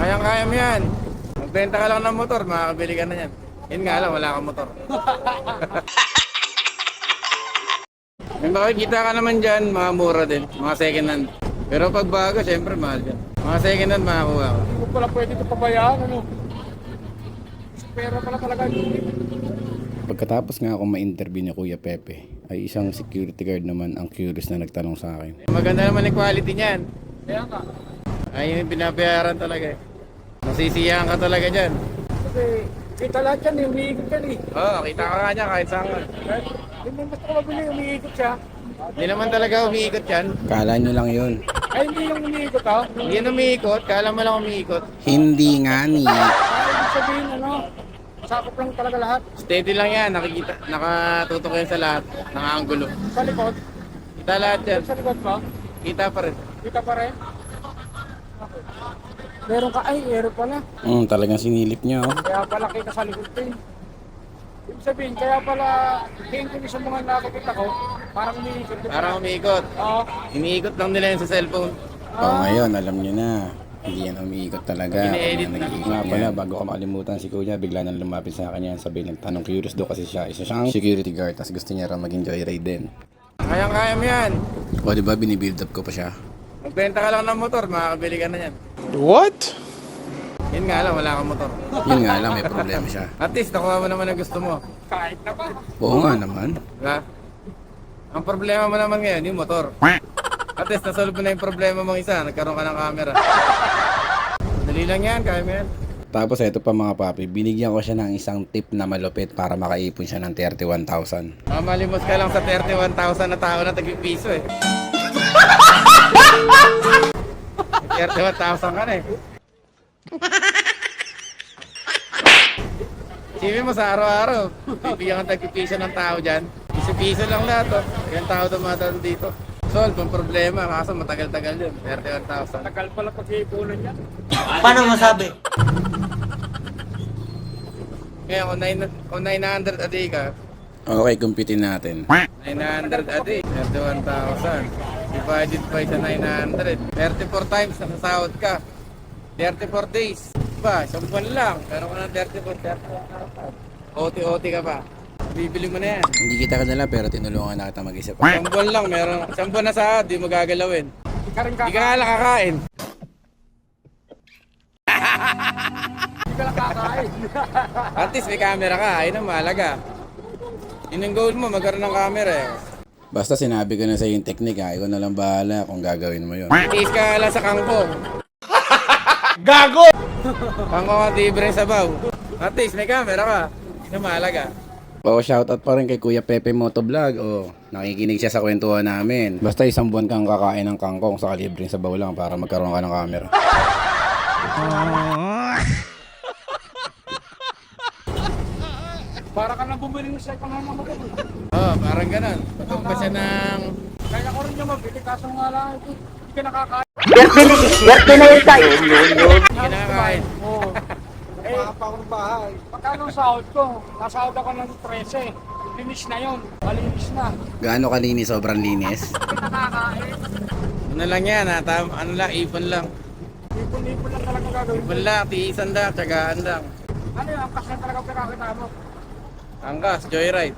Kayang-kaya mo yan. Magbenta ka lang ng motor, makakabili ka na yan. Yun nga lang, wala kang motor. May makikita ka naman dyan, mga mura din, mga second hand. Pero pag bago, syempre mahal yan. Mga second hand makakuha ko. Hindi ko pala pwede ito pabayaan, ano? Pera pala talaga yun. Pagkatapos nga akong ma-interview ni Kuya Pepe, ay isang security guard naman ang curious na nagtanong sa akin. Maganda naman yung quality niyan. Kaya nga. Ay, yung binabayaran talaga eh. Masisiyahan ka talaga dyan. Kasi kita lahat yan, umiikot yan eh. Oo, kita ka nga niya kahit saan ka. Hindi mo basta mabili, umiikot siya. Hindi naman talaga umiikot yan. Kala nyo lang yun. Ay, hindi yung umiikot ha. Hindi yan umiikot, kala mo lang umiikot. Hindi nga ni. Ay, ibig sabihin, ano, sakop lang talaga lahat. Steady lang yan, nakikita, nakatutok yan sa lahat ng angulo. Sa likod, Kita lahat yan, sa likod pa, kita pa rin. kita pa rin. Meron ka, ay, meron pala. Talagang sinilip niya oh. Kaya pala kita sa likod din. Ibig sabihin, kaya pala, tingin ko sa mga nakakita ko, parang umiikot. Parang umiikot. Oo. Iniikot lang nila yan sa cellphone. Ngayon, alam nyo na. Hindi yan umiikot talaga. Ini-edit na. Nga pala, bago ko makalimutan si Kuya, bigla nang lumapit sa akin yan. Sabi, nagtanong curious daw kasi siya. Isa siyang security guard, tapos gusto niya raw maging joyride din. Kayang-kaya mo yan. O diba, binibuild up ko pa siya. Magbenta ka lang ng motor, makakabili ka na yan. What? Yun nga lang, wala kang motor. Yun nga lang, may problema siya. At least, nakuha mo naman ang gusto mo. Kahit na ba? Oo nga naman. Diba? Ang problema mo naman ngayon, yung motor. At least, nasolve mo na yung problema mong isa, nagkaroon ka ng camera. Dali lang yan, kaya mo yan. Tapos ito pa mga papi, binigyan ko siya ng isang tip na malupit para makaipon siya ng 31,000. Mamalimos ka lang sa 31,000 na tao na tag-piso eh. 31,000 ka na eh. Sipin mo sa araw-araw, bibigyan kang tag-piso ng tao dyan. Piso-piso lang lahat oh. Yung tao dumadaan dito. Solve ang problema, kaso matagal-tagal yun. 31,000. Tagal pala pag-iipunan niya. Paano masabi? Ngayon, kung 900 a day ka, Okay, kumpitin natin. 900 a day, 31,000. Divided by sa 900. 34 times nakasahod ka. 34 days. Ba, isang buwan lang. Meron ka ng 34,000. OT ka pa. Bibili mo na yan. Hindi kita kanila pero tinulungan na kita mag-isip. Isang buwan lang, meron. Isang buwan na sahod, di mo gagalawin. Hindi ka rin Di ka nga lang kakain. Hindi ka lang kakain. At least may camera ka, ayun ang mahalaga. Yun ang goal mo, magkaroon ng camera eh. Basta sinabi ko na sa yung technique ha, ikaw na lang bahala kung gagawin mo yun. Tiis ka lang sa kangkong. Gago! Kangkong at libre sabaw. At least may camera ka. Yun ang mahalaga. Shoutout pa rin kay Kuya Pepe Motovlog. Nakikinig siya sa kwentuhan namin. Basta isang buwan kang kakain ng kangkong sa libreng sabaw lang para magkaroon ka ng camera. Para ka nang bumili ng second hand mo. Oo, parang ganun. Patong pa siya ng... Kaya ko rin niya mabili, kaso nga lang, hindi ka nakakain. Swerte na yun tayo. Hindi ka nakakain. Oo. Eh, pa akong bahay. Pagkano sahod ko? Nasahod ako ng 13. Linis na yun. Malinis na. Gaano kalinis? Sobrang linis? Hindi ka nakakain. Ano lang yan ha? Ano lang, ipon lang. Ipon-ipon lang talaga gagawin. Ipon lang, tiisan lang, tsagaan lang. Ano yun? Ang kasi talaga pinakita mo. Angkas, joyride.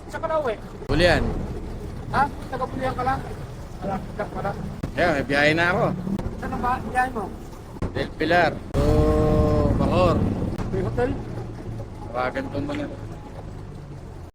Sa kalaw eh. Huli yan. Ha? Tagapulihan ka lang? Wala, tidak pala. Ayun, may biyahe na ako. Saan ang biyahe mo? Del Pilar to Bacoor. May hotel? Tawagan ko muna.